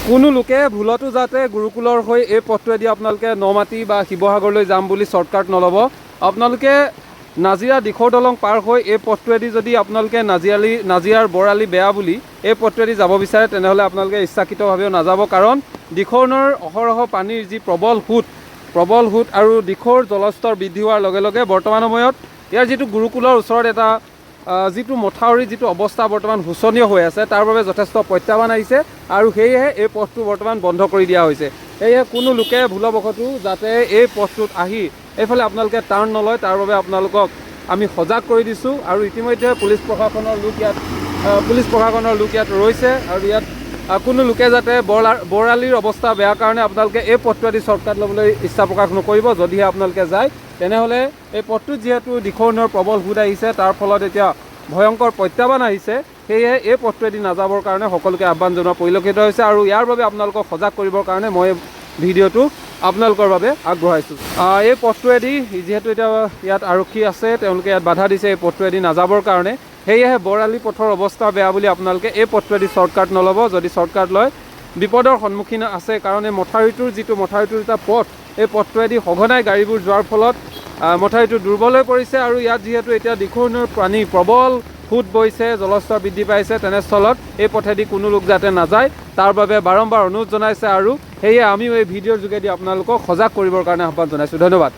কোনো লোকে ভুলতো যাতে গুৰুকুলৰ হৈ এই পথটোৱেদি আপোনালোকে নমাটি বা শিৱসাগৰলৈ যাম বুলি শ্বৰ্টকাট নল'ব। আপোনালোকে নাজিৰা দিখৌ দলং পাৰ হৈ এই পথটোৱেদি যদি আপোনালোকে নাজিৰাৰ বৰালি বেয়া বুলি এই পথটোৱেদি যাব বিচাৰে তেনেহ'লে আপোনালোকে ইচ্ছাকৃতভাৱেও নাযাব। কাৰণ দিখৌনৰ অহৰহ পানীৰ যি প্ৰবল সোঁত আৰু দিখৌৰ জলস্তৰ বৃদ্ধি হোৱাৰ লগে লগে বৰ্তমান সময়ত ইয়াৰ যিটো গুৰুকুলৰ ওচৰত এটা যিটো মথাউৰিৰ যিটো অৱস্থা বৰ্তমান শোচনীয় হৈ আছে তাৰ বাবে যথেষ্ট প্ৰত্যাহ্বান আহিছে আৰু সেয়েহে এই পথটো বৰ্তমান বন্ধ কৰি দিয়া হৈছে। সেয়েহে কোনো লোকে ভুলবশতঃ যাতে এই পথটোত আহি এইফালে আপোনালোকে টাৰ্ণ নলয় তাৰ বাবে আপোনালোকক আমি সজাগ কৰি দিছোঁ। আৰু ইতিমধ্যে পুলিচ প্ৰশাসনৰ লোক ইয়াত ৰৈছে আৰু ইয়াত কোনো লোকে যাতে বৰালিৰ অৱস্থা বেয়া কাৰণে আপোনালোকে এই পথটোৱেদি শ্বৰ্টকাট ল'বলৈ ইচ্ছা প্ৰকাশ নকৰিব। যদিহে আপোনালোকে যায় তেনেহ'লে এই পথটোত যিহেতু দিখৌনৰ প্ৰবল সোঁত আহিছে তাৰ ফলত এতিয়া ভয়ংকৰ প্ৰত্যাহ্বান আহিছে, সেয়েহে এই পথটোৱেদি নাযাবৰ কাৰণে সকলোকে আহ্বান জনোৱা পৰিলক্ষিত হৈছে। আৰু ইয়াৰ বাবে আপোনালোকক সজাগ কৰিবৰ কাৰণে মই ভিডিঅ'টো আপোনালোকৰ বাবে আগবঢ়াইছোঁ। এই পথটোৱেদি যিহেতু এতিয়া ইয়াত আৰক্ষী আছে, তেওঁলোকে ইয়াত বাধা দিছে এই পথটোৱেদি নাযাবৰ কাৰণে। সেয়েহে বৰালি পথৰ অৱস্থা বেয়া বুলি আপোনালোকে এই পথটোৱেদি শ্বৰ্টকাট নল'ব। যদি শ্বৰ্টকাট লয় বিপদৰ সন্মুখীন আছে, কাৰণ এই মথাউৰিটোৰ এটা পথ, এই পথটোৱেদি সঘনাই গাড়ীবোৰ যোৱাৰ ফলত মথাউৰিটো দুৰ্বল হৈ পৰিছে। আৰু ইয়াত যিহেতু এতিয়া দিখৌনৰ পানী প্ৰবল সোঁত বৈছে, জলস্তৰ বৃদ্ধি পাইছে, তেনেস্থলত এই পথেদি কোনো লোক যাতে নাযায় তাৰ বাবে বাৰম্বাৰ অনুৰোধ জনাইছে। আৰু সেয়ে আমিও এই ভিডিঅ'ৰ যোগেদি আপোনালোকক সজাগ কৰিবৰ কাৰণে আহ্বান জনাইছোঁ। ধন্যবাদ।